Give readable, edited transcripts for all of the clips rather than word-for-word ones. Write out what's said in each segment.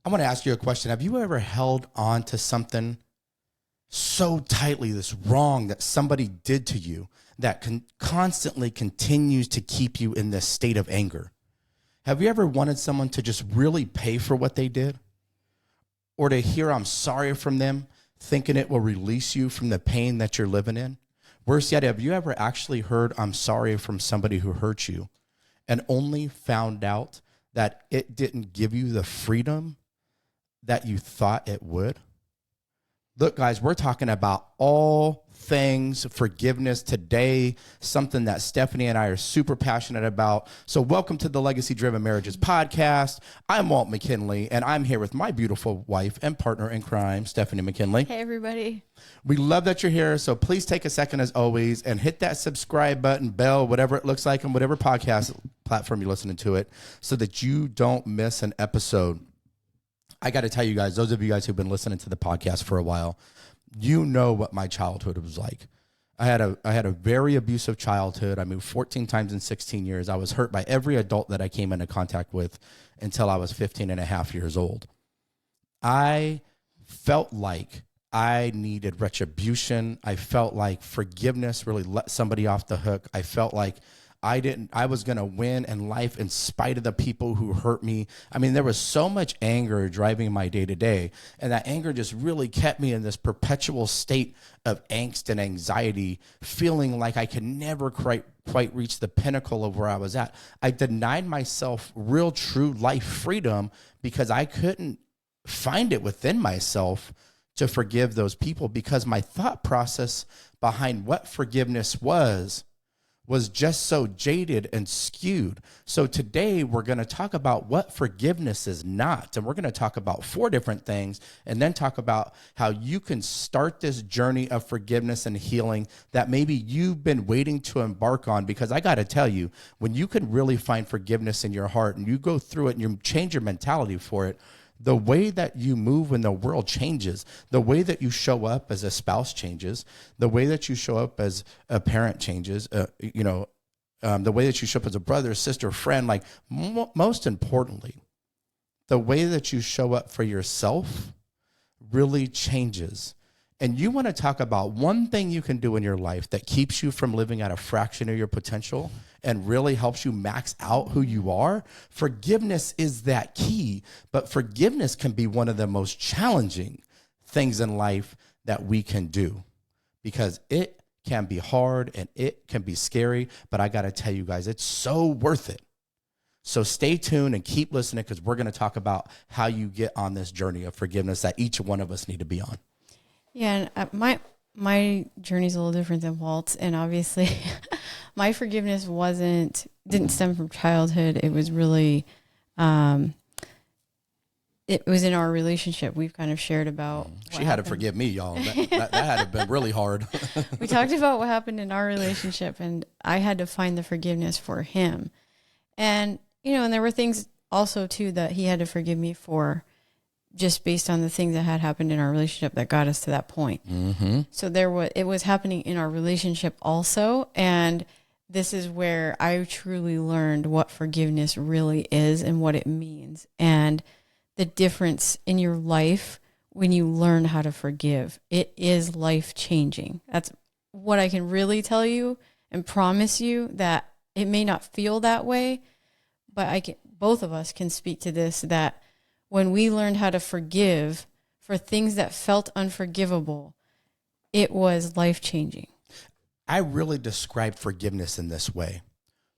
I want to ask you a question. Have you ever held on to something so tightly, this wrong that somebody did to you that constantly continues to keep you in this state of anger? Have you ever wanted someone to just really pay for what they did? Or to hear I'm sorry from them, thinking it will release you from the pain that you're living in? Worse yet, have you ever actually heard I'm sorry from somebody who hurt you and only found out that it didn't give you the freedom that you thought it would? Look, guys, we're talking about all things forgiveness today, something that Stephanie and I are super passionate about. So welcome to the Legacy Driven Marriages podcast. I'm Walt McKinley, and I'm here with my beautiful wife and partner in crime, Stephanie McKinley. Hey, everybody. We love that you're here, so please take a second, as always, and hit that subscribe button, bell, whatever it looks like on whatever podcast platform you're listening to it, so that you don't miss an episode. I got to tell you guys, those of you guys who've been listening to the podcast for a while, you know what my childhood was like. I had a very abusive childhood. I moved 14 times in 16 years. I was hurt by every adult that I came into contact with until I was 15 and a half years old. I felt like I needed retribution. I felt like forgiveness really let somebody off the hook. I felt like I was going to win in life in spite of the people who hurt me. I mean, there was so much anger driving my day to day. And that anger just really kept me in this perpetual state of angst and anxiety, feeling like I could never quite reach the pinnacle of where I was at. I denied myself real, true life freedom because I couldn't find it within myself to forgive those people, because my thought process behind what forgiveness was just so jaded and skewed. So today we're going to talk about what forgiveness is not. And we're going to talk about 4 different things, and then talk about how you can start this journey of forgiveness and healing that maybe you've been waiting to embark on. Because I got to tell you, when you can really find forgiveness in your heart and you go through it and you change your mentality for it, the way that you move when the world changes, the way that you show up as a spouse changes, the way that you show up as a parent changes, the way that you show up as a brother, sister, friend, like most importantly, the way that you show up for yourself really changes. And you want to talk about one thing you can do in your life that keeps you from living at a fraction of your potential and really helps you max out who you are. Forgiveness is that key, but forgiveness can be one of the most challenging things in life that we can do, because it can be hard and it can be scary, but I got to tell you guys, it's so worth it. So stay tuned and keep listening, because we're going to talk about how you get on this journey of forgiveness that each one of us need to be on. Yeah, and my journey's a little different than Walt's, and obviously my forgiveness didn't stem from childhood. It was really, it was in our relationship. We've kind of shared about She had to forgive me, y'all. That had to have been really hard. We talked about what happened in our relationship, and I had to find the forgiveness for him. And, and there were things also, too, that he had to forgive me for, just based on the things that had happened in our relationship that got us to that point. Mm-hmm. So it was happening in our relationship also. And this is where I truly learned what forgiveness really is and what it means, and the difference in your life when you learn how to forgive. It is life changing. That's what I can really tell you and promise you, that it may not feel that way, but both of us can speak to this, that when we learned how to forgive for things that felt unforgivable, it was life-changing. I really describe forgiveness in this way.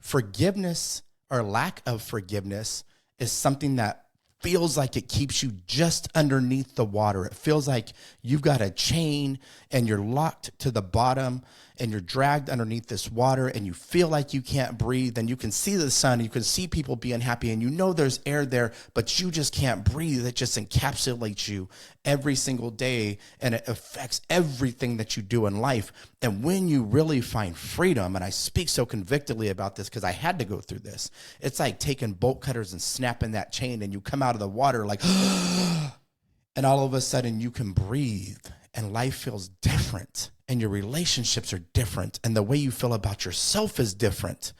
Forgiveness, or lack of forgiveness, is something that feels like it keeps you just underneath the water. It feels like you've got a chain and you're locked to the bottom and you're dragged underneath this water, and you feel like you can't breathe, and you can see the sun, you can see people being happy, and you know there's air there, but you just can't breathe. It just encapsulates you every single day, and it affects everything that you do in life. And when you really find freedom, and I speak so convictedly about this because I had to go through this, it's like taking bolt cutters and snapping that chain, and you come out of the water like, and all of a sudden you can breathe, and life feels different, and your relationships are different, and the way you feel about yourself is different.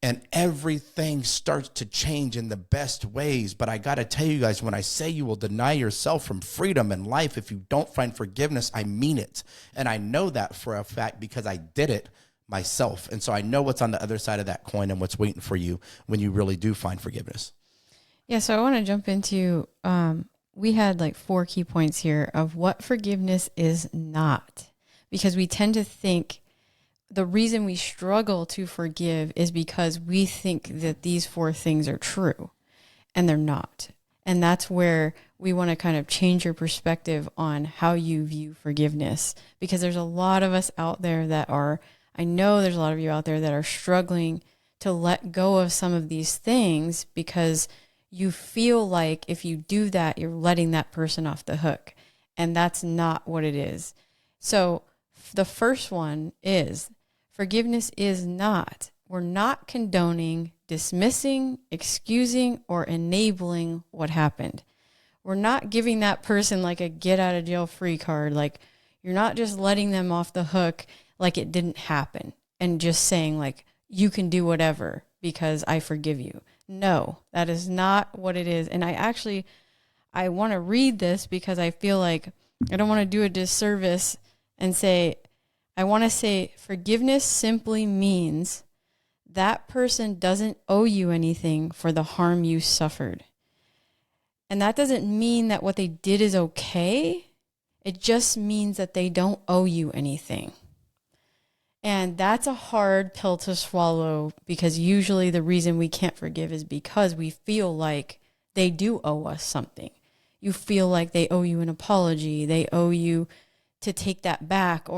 and everything starts to change in the best ways. But I got to tell you guys, when I say you will deny yourself from freedom in life if you don't find forgiveness, I mean it. And I know that for a fact because I did it myself. And so I know what's on the other side of that coin and what's waiting for you when you really do find forgiveness. Yeah, so I want to jump into, we had like 4 key points here of what forgiveness is not, because we tend to think the reason we struggle to forgive is because we think that these 4 things are true, and they're not. And that's where we want to kind of change your perspective on how you view forgiveness, because there's a lot of us out there that are, I know there's a lot of you out there that are struggling to let go of some of these things because you feel like if you do that, you're letting that person off the hook. And that's not what it is. So the first one is forgiveness is not, we're not condoning, dismissing, excusing, or enabling what happened. We're not giving that person like a get out of jail free card. Like you're not just letting them off the hook like it didn't happen and just saying like, you can do whatever because I forgive you. No, that is not what it is. And I want to read this because I feel like I don't want to do a disservice and say, I want to say forgiveness simply means that person doesn't owe you anything for the harm you suffered. And that doesn't mean that what they did is okay. It just means that they don't owe you anything. And that's a hard pill to swallow because usually the reason we can't forgive is because we feel like they do owe us something. You feel like they owe you an apology. They owe you to take that back.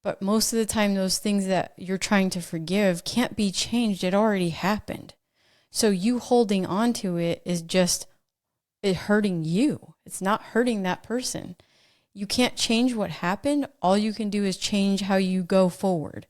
But most of the time, those things that you're trying to forgive can't be changed. It already happened. So you holding on to it is just it hurting you. It's not hurting that person. You can't change what happened. All you can do is change how you go forward.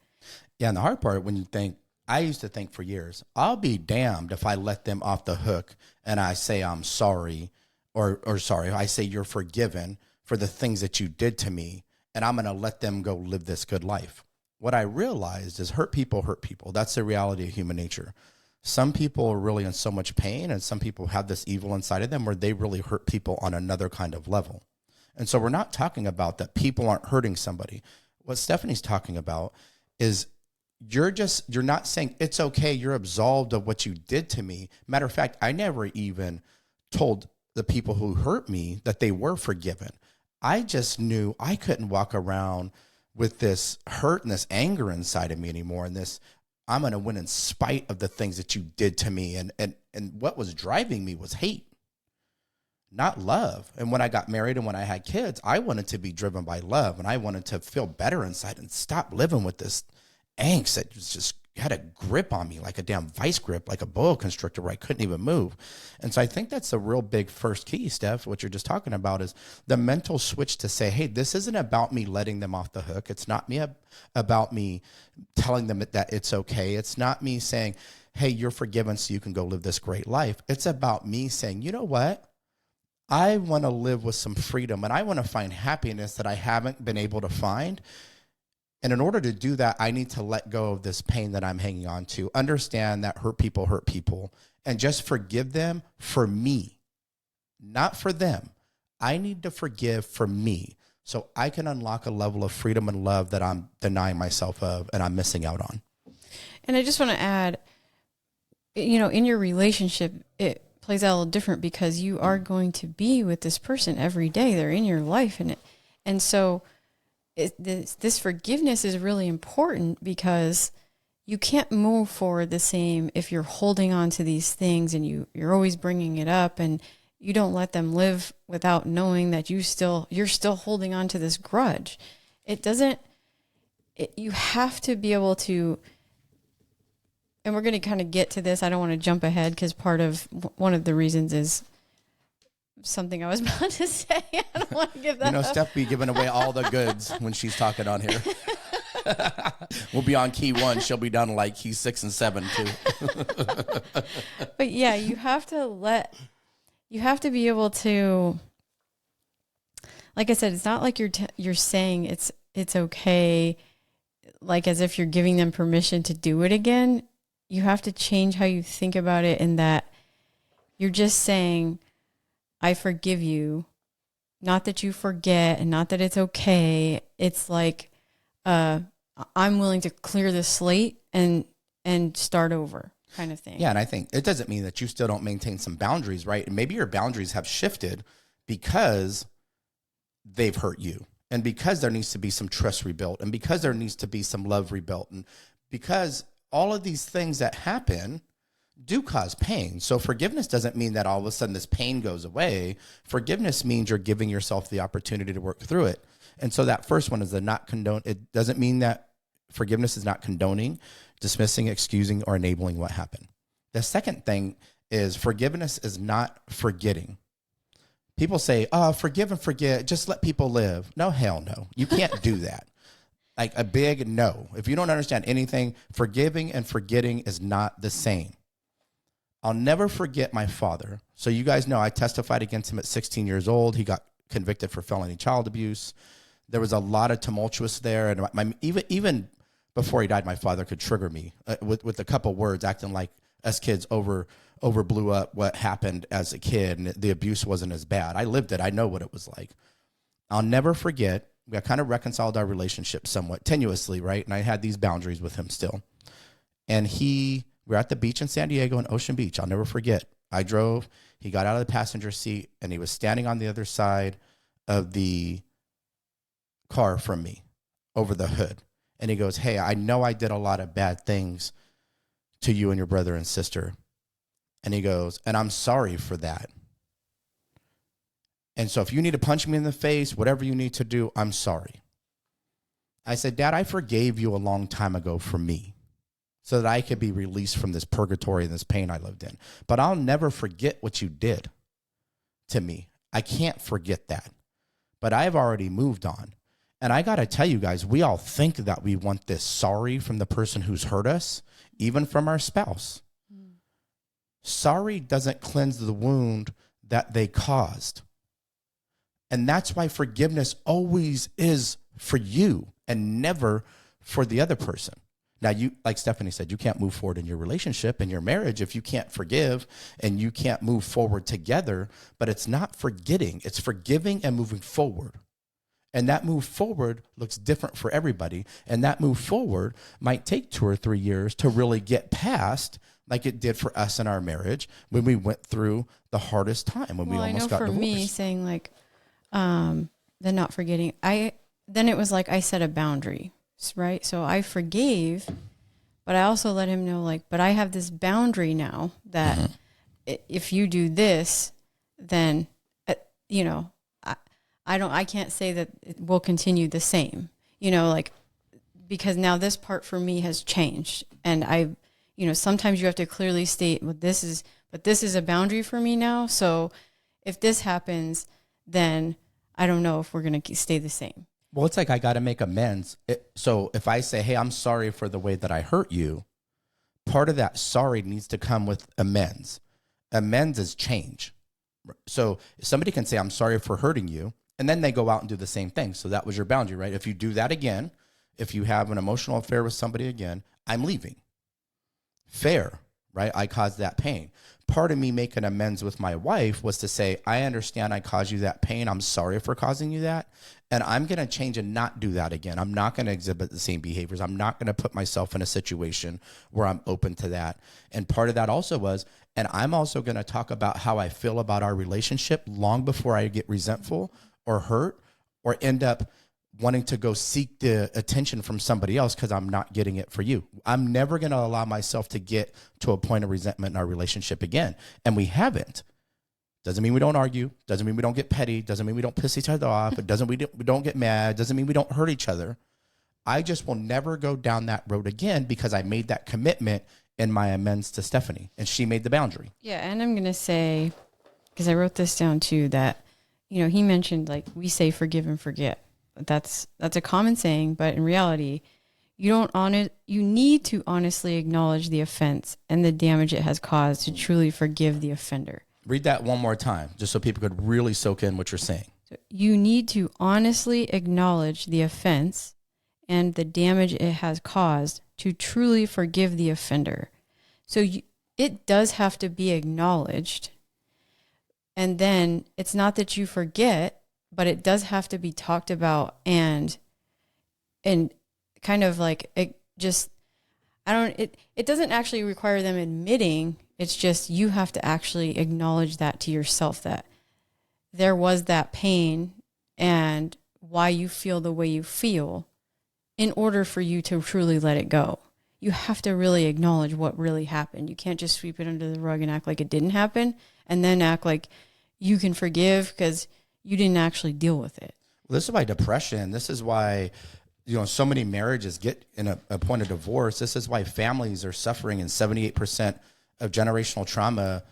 Yeah, and the hard part when you think, I used to think for years, I'll be damned if I let them off the hook and I say I'm sorry or sorry, I say you're forgiven for the things that you did to me and I'm going to let them go live this good life. What I realized is hurt people hurt people. That's the reality of human nature. Some people are really in so much pain and some people have this evil inside of them where they really hurt people on another kind of level. And so we're not talking about that people aren't hurting somebody. What Stephanie's talking about is you're not saying it's okay, you're absolved of what you did to me. Matter of fact, I never even told the people who hurt me that they were forgiven. I just knew I couldn't walk around with this hurt and this anger inside of me anymore. And this, I'm going to win in spite of the things that you did to me. And what was driving me was hate, not love. And when I got married and when I had kids, I wanted to be driven by love and I wanted to feel better inside and stop living with this angst that was just had a grip on me like a damn vice grip, like a boa constrictor where I couldn't even move. And so I think that's a real big first key, Steph, what you're just talking about is the mental switch to say, hey, this isn't about me letting them off the hook. It's not me about me telling them that it's okay. It's not me saying, hey, you're forgiven so you can go live this great life. It's about me saying, you know what? I want to live with some freedom and I want to find happiness that I haven't been able to find. And in order to do that, I need to let go of this pain that I'm hanging on to, understand that hurt people, and just forgive them for me, not for them. I need to forgive for me so I can unlock a level of freedom and love that I'm denying myself of and I'm missing out on. And I just want to add, in your relationship, it plays out a little different because you are going to be with this person every day. They're in your life. And so this forgiveness is really important because you can't move forward the same if you're holding on to these things and you're always bringing it up and you don't let them live without knowing that you're still holding on to this grudge. You have to be able to, and we're going to kind of get to this. I don't want to jump ahead because one of the reasons is something I was about to say. I don't want to give that up. Steph be giving away all the goods when she's talking on here. We'll be on key 1. She'll be down to like key 6 and 7 too. But yeah, you have to be able to, like I said, it's not like you're saying it's okay, like as if you're giving them permission to do it again. you have to change how you think about it, in that you're just saying, I forgive you. Not that you forget and not that it's okay. It's like, I'm willing to clear the slate and start over, kind of thing. Yeah, and I think it doesn't mean that you still don't maintain some boundaries, right? And maybe your boundaries have shifted because they've hurt you, and because there needs to be some trust rebuilt, and because there needs to be some love rebuilt, and because all of these things that happen do cause pain. So forgiveness doesn't mean that all of a sudden this pain goes away. Forgiveness means you're giving yourself the opportunity to work through it. And so that first one is the not condone. It doesn't mean that forgiveness is not condoning, dismissing, excusing, or enabling what happened. The second thing is forgiveness is not forgetting. People say, oh, forgive and forget, just let people live. No, hell no. You can't do that. Like a big no. If you don't understand anything, forgiving and forgetting is not the same. I'll never forget my father. So you guys know I testified against him at 16 years old. He got convicted for felony child abuse. There was a lot of tumultuous there. And even before he died, my father could trigger me with a couple words, acting like us kids over blew up what happened as a kid, and the abuse wasn't as bad. I lived it. I know what it was like. I'll never forget. We kind of reconciled our relationship somewhat tenuously, right? And I had these boundaries with him still. And we were at the beach in San Diego, in Ocean Beach. I'll never forget. I drove. He got out of the passenger seat, and he was standing on the other side of the car from me, over the hood. And he goes, hey, I know I did a lot of bad things to you and your brother and sister. And he goes, and I'm sorry for that. And so if you need to punch me in the face, whatever you need to do, I'm sorry. I said, Dad, I forgave you a long time ago for me, so that I could be released from this purgatory and this pain I lived in. But I'll never forget what you did to me. I can't forget that. But I've already moved on. And I got to tell you guys, we all think that we want this sorry from the person who's hurt us, even from our spouse. Sorry doesn't cleanse the wound that they caused. And that's why forgiveness always is for you and never for the other person. Now, you, like Stephanie said, you can't move forward in your relationship, in your marriage, if you can't forgive and you can't move forward together. But it's not forgetting. It's forgiving and moving forward. And that move forward looks different for everybody. And that move forward might take 2 or 3 years to really get past, like it did for us in our marriage when we went through the hardest time, when we almost got divorced. For me, saying like, the not forgetting, then it was like I set a boundary, right? So I forgave, but I also let him know, like, but I have this boundary now that if you do this, then, I can't say that it will continue the same, like, because now this part for me has changed. And sometimes you have to clearly state, well, this is a boundary for me now. So if this happens, then I don't know if we're going to stay the same. Well, it's like I got to make amends. So if I say, hey, I'm sorry for the way that I hurt you, part of that sorry needs to come with amends. Amends is change. So somebody can say, I'm sorry for hurting you, and then they go out and do the same thing. So that was your boundary, right? If you do that again, if you have an emotional affair with somebody again, I'm leaving. Fair, right? I caused that pain. Part of me making amends with my wife was to say, I understand I caused you that pain. I'm sorry for causing you that. And I'm going to change and not do that again. I'm not going to exhibit the same behaviors. I'm not going to put myself in a situation where I'm open to that. And part of that also was, and I'm also going to talk about how I feel about our relationship long before I get resentful or hurt or end up wanting to go seek the attention from somebody else because I'm not getting it for you. I'm never going to allow myself to get to a point of resentment in our relationship again. And we haven't. Doesn't mean we don't argue. Doesn't mean we don't get petty. Doesn't mean we don't piss each other off. It doesn't mean we don't get mad. Doesn't mean we don't hurt each other. I just will never go down that road again because I made that commitment in my amends to Stephanie, and she made the boundary. Yeah, and I'm going to say, because I wrote this down too, that, he mentioned, like, we say forgive and forget. That's a common saying, but in reality, you need to honestly acknowledge the offense and the damage it has caused to truly forgive the offender. Read that one more time, just so people could really soak in what you're saying. So you need to honestly acknowledge the offense and the damage it has caused to truly forgive the offender. So it does have to be acknowledged. And then it's not that you forget, but it does have to be talked about and kind of like it just, it doesn't actually require them admitting. It's just, you have to actually acknowledge that to yourself, that there was that pain and why you feel the way you feel in order for you to truly let it go. You have to really acknowledge what really happened. You can't just sweep it under the rug and act like it didn't happen and then act like you can forgive because you didn't actually deal with it. Well, this is why depression, this is why, so many marriages get in a point of divorce. This is why families are suffering, and 78% of generational trauma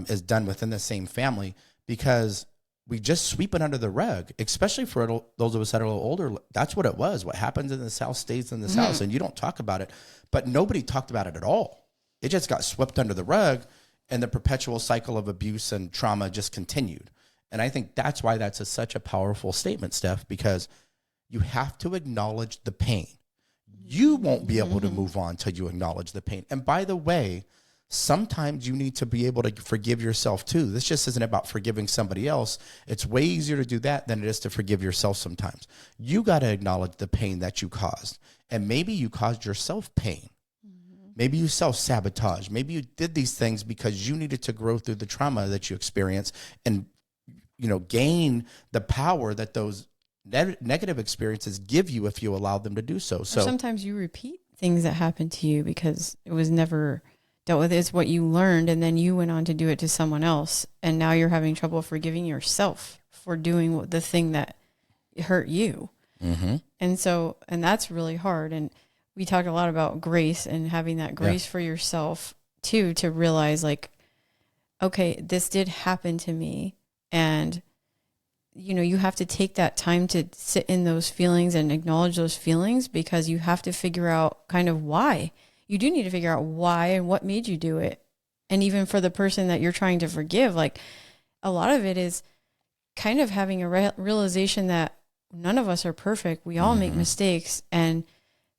is done within the same family, because we just sweep it under the rug, especially for those of us that are a little older. That's what it was. What happens in the South stays in the South, and you don't talk about it. But nobody talked about it at all. It just got swept under the rug, and the perpetual cycle of abuse and trauma just continued. And I think that's why that's such a powerful statement, Steph, because you have to acknowledge the pain. You won't be able to move on till you acknowledge the pain. And by the way, sometimes you need to be able to forgive yourself too. This just isn't about forgiving somebody else. It's way easier to do that than it is to forgive yourself sometimes. You got to acknowledge the pain that you caused. And maybe you caused yourself pain. Maybe you self-sabotage. Maybe you did these things because you needed to grow through the trauma that you experienced and, gain the power that those negative experiences give you if you allow them to do so. So or sometimes you repeat things that happened to you because it was never dealt with. It's what you learned, and then you went on to do it to someone else, and now you're having trouble forgiving yourself for doing the thing that hurt you. Mm-hmm. And that's really hard. And we talk a lot about grace and having that grace for yourself too, to realize like, okay, this did happen to me. And, you have to take that time to sit in those feelings and acknowledge those feelings, because you have to figure out kind of why. You do need to figure out why and what made you do it. And even for the person that you're trying to forgive, like a lot of it is kind of having a realization that none of us are perfect. We all make mistakes, and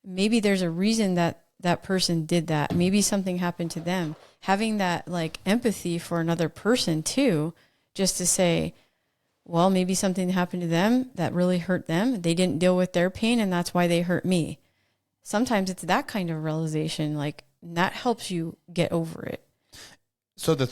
maybe there's a reason that that person did that. Maybe something happened to them. Having that like empathy for another person too, just to say, well, maybe something happened to them that really hurt them. They didn't deal with their pain, and that's why they hurt me. Sometimes it's that kind of realization, like that helps you get over it. So the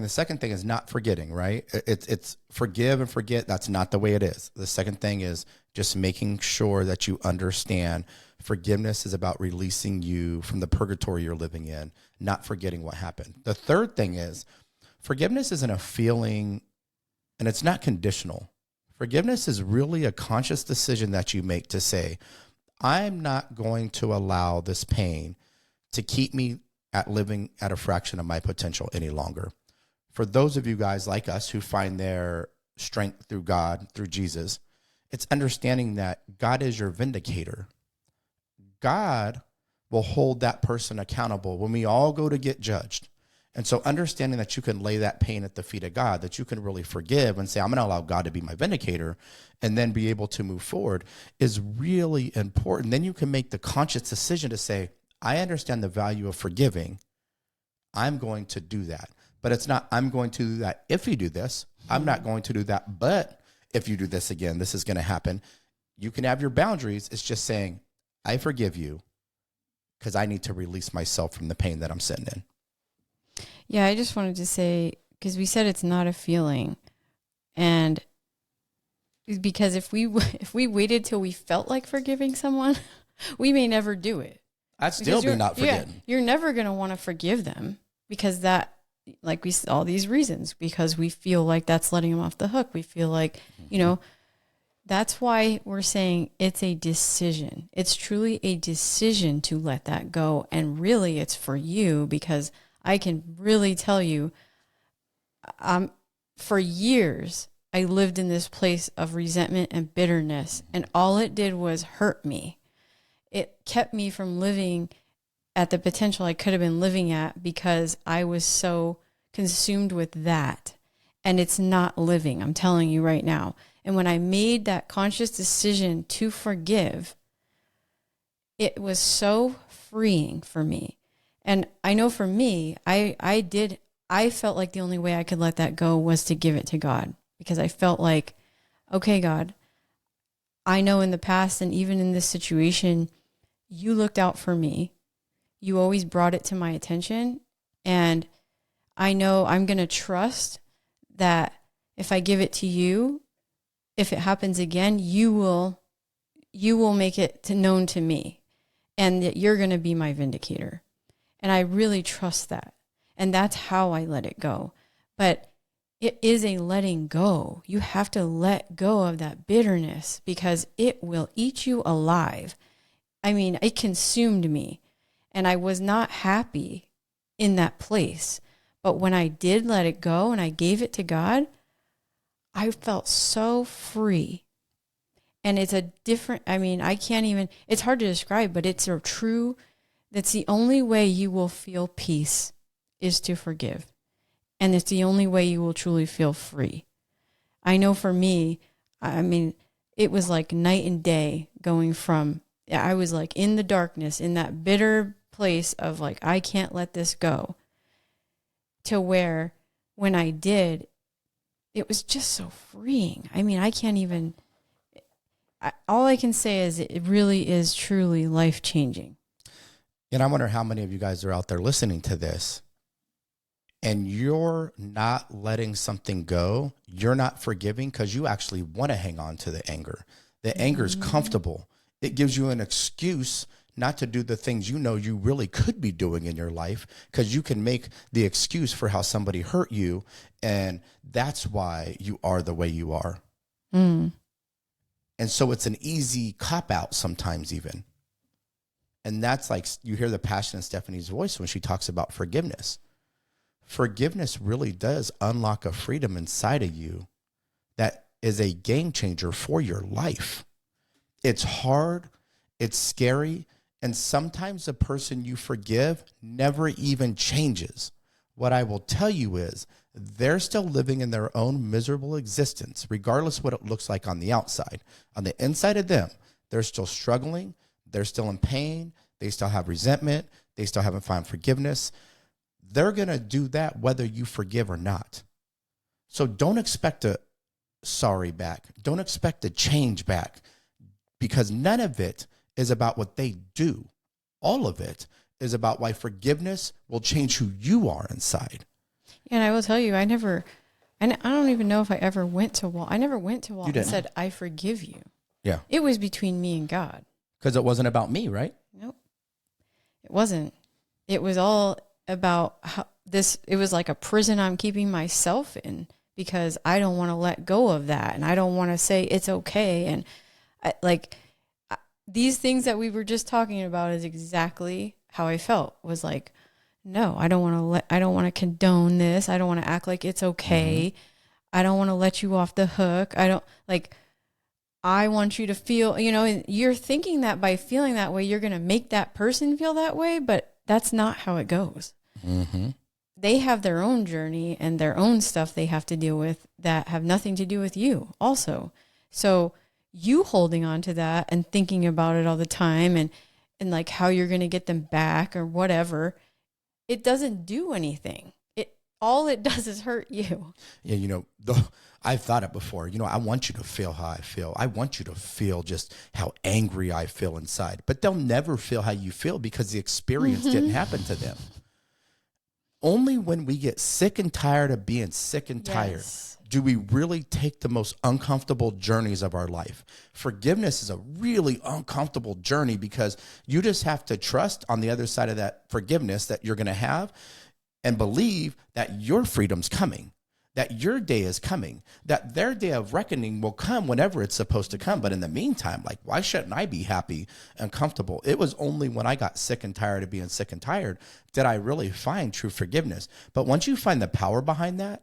second thing is not forgetting, right? It's forgive and forget. That's not the way it is. The second thing is just making sure that you understand forgiveness is about releasing you from the purgatory you're living in, not forgetting what happened. The third thing is forgiveness isn't a feeling, and it's not conditional. Forgiveness is really a conscious decision that you make to say, I'm not going to allow this pain to keep me at living at a fraction of my potential any longer. For those of you guys like us who find their strength through God, through Jesus, it's understanding that God is your vindicator. God will hold that person accountable when we all go to get judged. And so understanding that you can lay that pain at the feet of God, that you can really forgive and say, I'm going to allow God to be my vindicator, and then be able to move forward is really important. Then you can make the conscious decision to say, I understand the value of forgiving. I'm going to do that. But it's not, I'm going to do that if you do this. I'm not going to do that, but if you do this again, this is going to happen. You can have your boundaries. It's just saying, I forgive you because I need to release myself from the pain that I'm sitting in. Yeah, I just wanted to say, because we said it's not a feeling. And because if we waited till we felt like forgiving someone, we may never do it. I'd still be not forgetting. Yeah, you're never going to want to forgive them because that, like we all these reasons, because we feel like that's letting them off the hook. We feel like, that's why we're saying it's a decision. It's truly a decision to let that go. And really it's for you, because I can really tell you, for years, I lived in this place of resentment and bitterness, and all it did was hurt me. It kept me from living at the potential I could have been living at because I was so consumed with that. And it's not living, I'm telling you right now. And when I made that conscious decision to forgive, it was so freeing for me. And I know for me, I felt like the only way I could let that go was to give it to God, because I felt like, okay, God, I know in the past and even in this situation, you looked out for me. You always brought it to my attention. And I know I'm going to trust that if I give it to you, if it happens again, you will make it known to me, and that you're going to be my vindicator. And I really trust that. And that's how I let it go. But it is a letting go. You have to let go of that bitterness, because it will eat you alive. I mean, it consumed me, and I was not happy in that place. But when I did let it go and I gave it to God, I felt so free. And it's a different, I mean, I can't even, it's hard to describe, but it's a true, that's the only way you will feel peace is to forgive. And it's the only way you will truly feel free. I know for me, I mean, it was like night and day going from, I was like in the darkness, in that bitter place of like, I can't let this go, to where when I did, it was just so freeing. I mean, I can't even, all I can say is it really is truly life-changing. And I wonder how many of you guys are out there listening to this and you're not letting something go. You're not forgiving because you actually want to hang on to the anger. The anger is comfortable. It gives you an excuse not to do the things you know you really could be doing in your life, because you can make the excuse for how somebody hurt you. And that's why you are the way you are. And so it's an easy cop out sometimes even. And that's like, you hear the passion in Stephanie's voice when she talks about forgiveness. Forgiveness really does unlock a freedom inside of you that is a game changer for your life. It's hard, it's scary, and sometimes the person you forgive never even changes. What I will tell you is they're still living in their own miserable existence, regardless of what it looks like on the outside. On the inside of them, they're still struggling. They're still in pain. They still have resentment. They still haven't found forgiveness. They're going to do that whether you forgive or not. So don't expect a sorry back. Don't expect a change back, because none of it is about what they do. All of it is about why forgiveness will change who you are inside. And I will tell you, I don't even know if I ever went to Walt. I never went to Walt and said, I forgive you. Yeah. It was between me and God. Because it wasn't about me, right? Nope. It wasn't. It was all about it was like a prison I'm keeping myself in, because I don't want to let go of that. And I don't want to say it's okay. And these things that we were just talking about is exactly how I felt. Was like, no, I don't want to condone this. I don't want to act like it's okay. I don't want to let you off the hook. I want you to feel, and you're thinking that by feeling that way, you're going to make that person feel that way, but that's not how it goes. They have their own journey and their own stuff they have to deal with that have nothing to do with you also. So you holding on to that and thinking about it all the time and like how you're going to get them back or whatever, it doesn't do anything. All it does is hurt you. Yeah, I've thought it before. I want you to feel how I feel. I want you to feel just how angry I feel inside. But they'll never feel how you feel because the experience didn't happen to them. Only when we get sick and tired of being sick and tired do we really take the most uncomfortable journeys of our life. Forgiveness is a really uncomfortable journey, because you just have to trust on the other side of that forgiveness that you're going to have, and believe that your freedom's coming, that your day is coming, that their day of reckoning will come whenever it's supposed to come. But in the meantime, why shouldn't I be happy and comfortable? It was only when I got sick and tired of being sick and tired did I really find true forgiveness. But once you find the power behind that,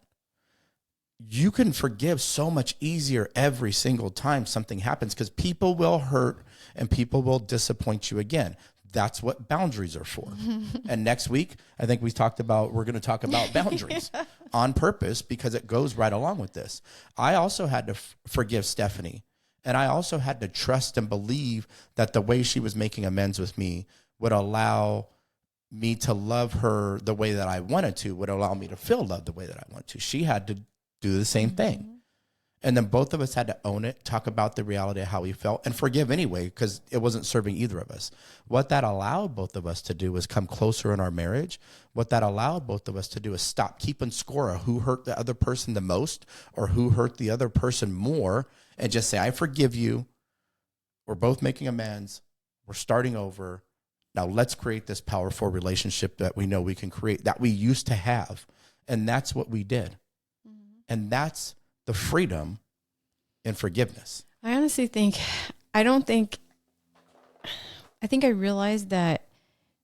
you can forgive so much easier every single time something happens, because people will hurt and people will disappoint you again. That's what boundaries are for. And next week, I think we're going to talk about boundaries on purpose, because it goes right along with this. I also had to forgive Stephanie. And I also had to trust and believe that the way she was making amends with me would allow me to love her the way that I wanted to would allow me to feel love the way that I want to. She had to do the same thing. And then both of us had to own it, talk about the reality of how we felt, and forgive anyway, because it wasn't serving either of us. What that allowed both of us to do was come closer in our marriage. What that allowed both of us to do is stop keeping score of who hurt the other person the most or who hurt the other person more, and just say, I forgive you. We're both making amends. We're starting over. Now let's create this powerful relationship that we know we can create, that we used to have. And that's what we did. And that's the freedom in forgiveness. I honestly think, I think I realized that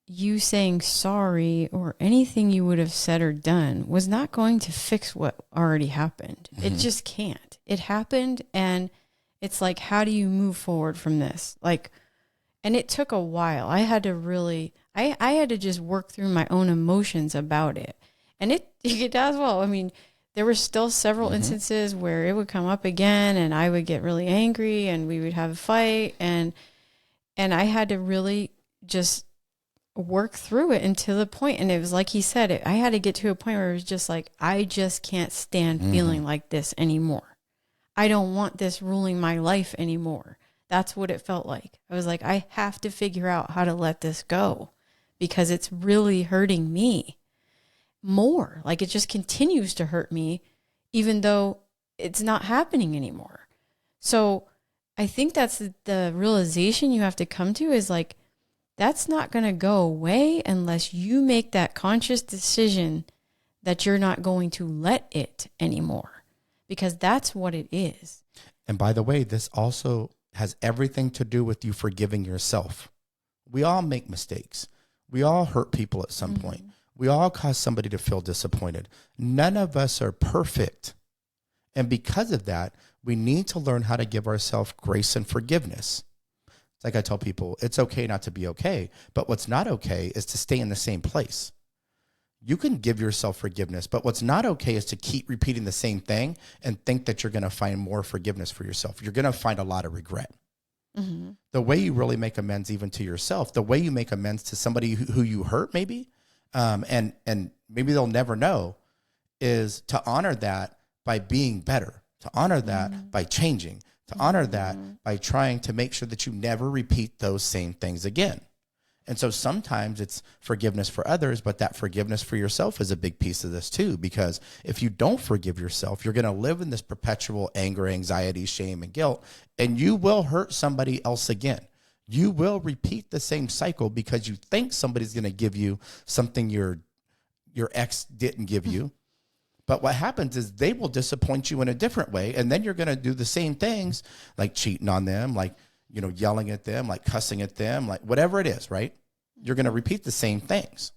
you saying sorry or anything you would have said or done was not going to fix what already happened. It just can't. It happened, and it's like, how do you move forward from this? Like, and it took a while. I had to really, I had to just work through my own emotions about it. And it does well. I mean, there were still several instances where it would come up again and I would get really angry and we would have a fight. And I had to really just work through it until the point. And it was like he said, I had to get to a point where it was just like, I just can't stand feeling like this anymore. I don't want this ruling my life anymore. That's what it felt like. I was like, I have to figure out how to let this go because it's really hurting me more. Like, it just continues to hurt me, even though it's not happening anymore. So I think that's the realization you have to come to, is like, that's not going to go away unless you make that conscious decision that you're not going to let it anymore, because that's what it is. And by the way, this also has everything to do with you forgiving yourself. We all make mistakes. We all hurt people at some point. We all cause somebody to feel disappointed. None of us are perfect. And because of that, we need to learn how to give ourselves grace and forgiveness. It's like I tell people, it's okay not to be okay, but what's not okay is to stay in the same place. You can give yourself forgiveness, but what's not okay is to keep repeating the same thing and think that you're going to find more forgiveness for yourself. You're going to find a lot of regret. The way you really make amends even to yourself, the way you make amends to somebody who you hurt maybe, and maybe they'll never know, is to honor that by being better, to honor that by changing, to honor that by trying to make sure that you never repeat those same things again. And so sometimes it's forgiveness for others, but that forgiveness for yourself is a big piece of this too, because if you don't forgive yourself, you're going to live in this perpetual anger, anxiety, shame, and guilt, and you will hurt somebody else again. You will repeat the same cycle because you think somebody's going to give you something your ex didn't give you. But what happens is they will disappoint you in a different way. And then you're going to do the same things, like cheating on them, like, yelling at them, like cussing at them, like whatever it is, right? You're going to repeat the same things.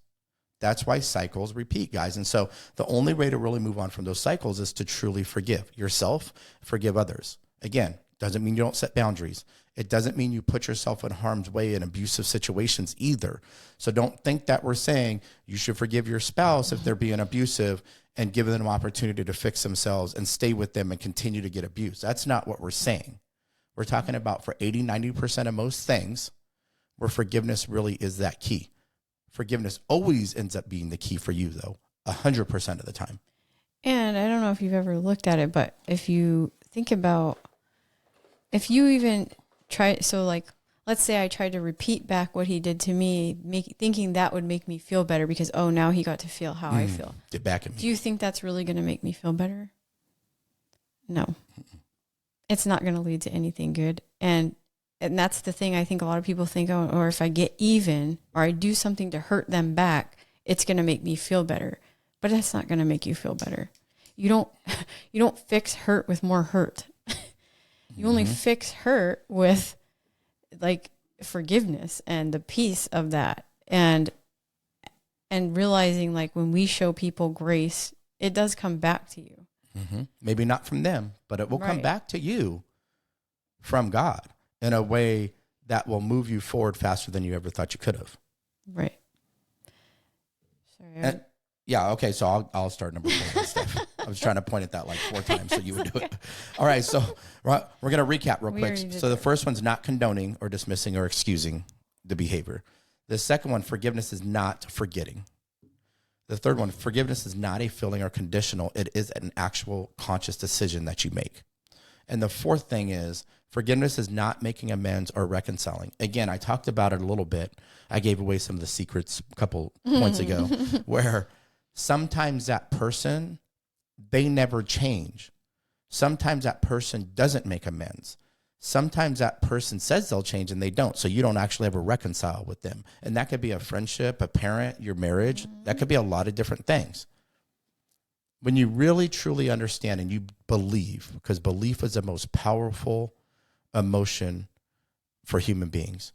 That's why cycles repeat, guys. And so the only way to really move on from those cycles is to truly forgive yourself, forgive others. Again, doesn't mean you don't set boundaries. It doesn't mean you put yourself in harm's way in abusive situations either. So don't think that we're saying you should forgive your spouse if they're being abusive and give them an opportunity to fix themselves and stay with them and continue to get abused. That's not what we're saying. We're talking about for 80, 90% of most things where forgiveness really is that key. Forgiveness always ends up being the key for you, though, 100% of the time. And I don't know if you've ever looked at it, but if you think about, if you even try, so like, let's say I tried to repeat back what he did to me, thinking that would make me feel better because, oh, now he got to feel how I feel. Get back at me. Do you think that's really going to make me feel better? No. It's not going to lead to anything good. And that's the thing I think a lot of people think, oh, or if I get even or I do something to hurt them back, it's going to make me feel better. But that's not going to make you feel better. You don't fix hurt with more hurt. You only fix hurt with like forgiveness and the peace of that. And realizing like when we show people grace, it does come back to you. Maybe not from them, but it will come back to you from God in a way that will move you forward faster than you ever thought you could have. Right. Sorry. Yeah. Okay. So I'll start number 4 and stuff. I was trying to point at that like 4 times so you would do it. All right. So we're going to recap real quick. So the first one's not condoning or dismissing or excusing the behavior. The second one, forgiveness is not forgetting. The third one, forgiveness is not a feeling or conditional. It is an actual conscious decision that you make. And the fourth thing is forgiveness is not making amends or reconciling. Again, I talked about it a little bit. I gave away some of the secrets a couple points ago, where sometimes that person, they never change. Sometimes that person doesn't make amends. Sometimes that person says they'll change and they don't. So you don't actually ever reconcile with them. And that could be a friendship, a parent, your marriage. That could be a lot of different things. When you really, truly understand and you believe, because belief is the most powerful emotion for human beings.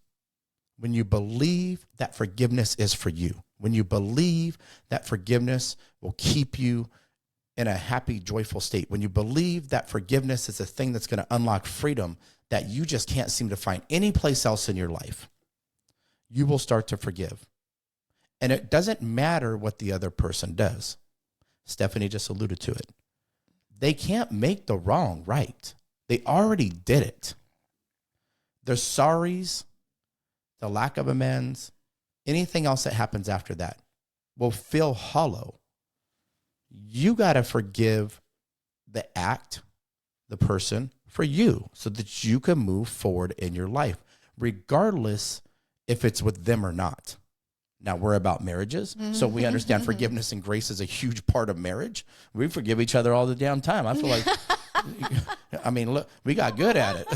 When you believe that forgiveness is for you, when you believe that forgiveness will keep you in a happy, joyful state, when you believe that forgiveness is a thing that's going to unlock freedom that you just can't seem to find any place else in your life, you will start to forgive. And it doesn't matter what the other person does. Stephanie just alluded to it. They can't make the wrong right. They already did it. The sorries, the lack of amends, anything else that happens after that will feel hollow. You got to forgive the act, the person, for you so that you can move forward in your life, regardless if it's with them or not. Now, we're about marriages, so we understand forgiveness and grace is a huge part of marriage. We forgive each other all the damn time. I feel like, I mean, look, we got good at it,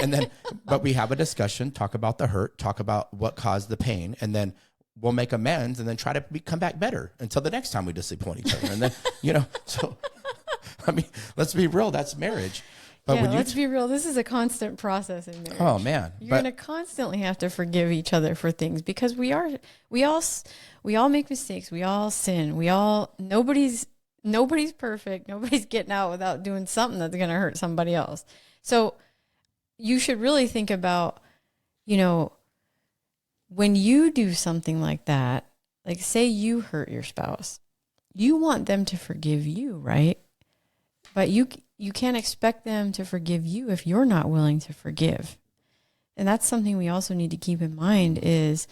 and then, but we have a discussion, talk about the hurt, talk about what caused the pain, and then we'll make amends and then try to come back better until the next time we disappoint each other. And then, so, I mean, let's be real, that's marriage. But yeah, let's be real. This is a constant process in marriage. Oh man, you're going to constantly have to forgive each other for things because we all make mistakes. We all sin. Nobody's perfect. Nobody's getting out without doing something that's going to hurt somebody else. So you should really think about, when you do something like that, like say you hurt your spouse, you want them to forgive you, right? But you can't expect them to forgive you if you're not willing to forgive. And that's something we also need to keep in mind is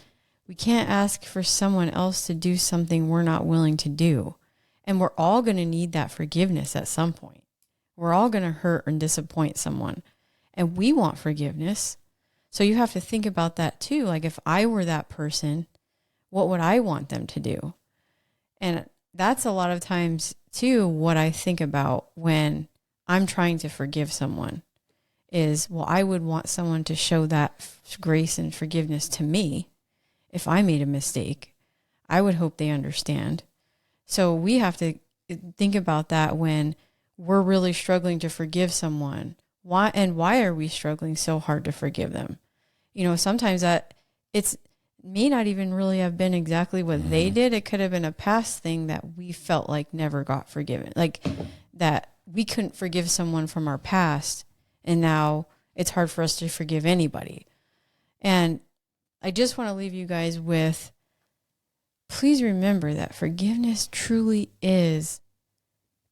we can't ask for someone else to do something we're not willing to do. And we're all going to need that forgiveness at some point. We're all going to hurt and disappoint someone. And we want forgiveness. So you have to think about that too. Like if I were that person, what would I want them to do? And that's a lot of times too what I think about when I'm trying to forgive someone is, well, I would want someone to show that grace and forgiveness to me. If I made a mistake, I would hope they understand. So we have to think about that when we're really struggling to forgive someone. Why are we struggling so hard to forgive them? Sometimes that it's may not even really have been exactly what they did. It could have been a past thing that we felt like never got forgiven. Like that we couldn't forgive someone from our past, and now it's hard for us to forgive anybody. And I just want to leave you guys with, please remember that forgiveness truly is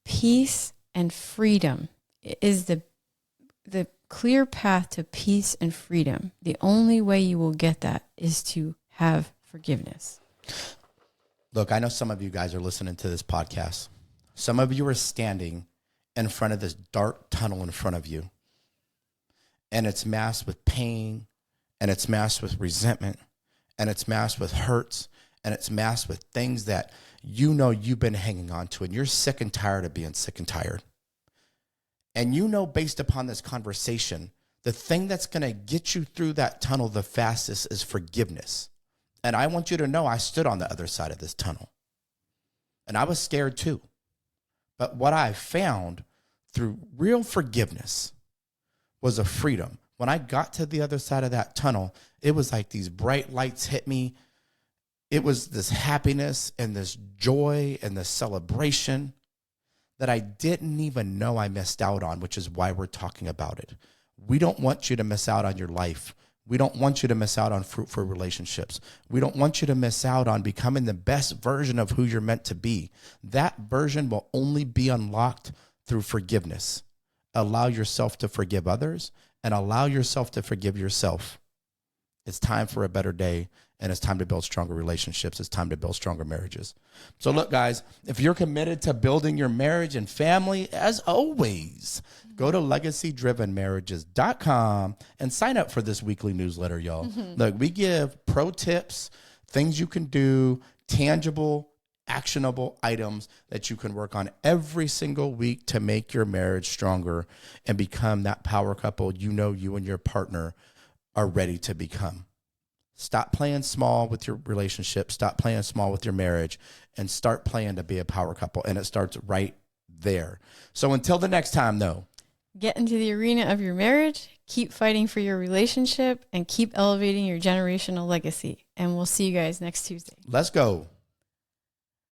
peace and freedom. It is the clear path to peace and freedom. The only way you will get that is to have forgiveness. Look, I know some of you guys are listening to this podcast. Some of you are standing in front of this dark tunnel in front of you, and it's masked with pain, and it's masked with resentment, and it's masked with hurts, and it's masked with things that you've been hanging on to, and you're sick and tired of being sick and tired. And based upon this conversation, the thing that's going to get you through that tunnel the fastest is forgiveness. And I want you to know I stood on the other side of this tunnel. And I was scared too. But what I found through real forgiveness was a freedom. When I got to the other side of that tunnel, it was like these bright lights hit me. It was this happiness and this joy and this celebration that I didn't even know I missed out on, which is why we're talking about it. We don't want you to miss out on your life. We don't want you to miss out on fruitful relationships. We don't want you to miss out on becoming the best version of who you're meant to be. That version will only be unlocked through forgiveness. Allow yourself to forgive others and allow yourself to forgive yourself. It's time for a better day. And it's time to build stronger relationships. It's time to build stronger marriages. So look, guys, if you're committed to building your marriage and family, as always, go to legacydrivenmarriages.com and sign up for this weekly newsletter, y'all. Look, we give pro tips, things you can do, tangible, actionable items that you can work on every single week to make your marriage stronger and become that power couple you and your partner are ready to become. Stop playing small with your relationship. Stop playing small with your marriage and start playing to be a power couple. And it starts right there. So until the next time, though, get into the arena of your marriage, keep fighting for your relationship, and keep elevating your generational legacy. And we'll see you guys next Tuesday. Let's go.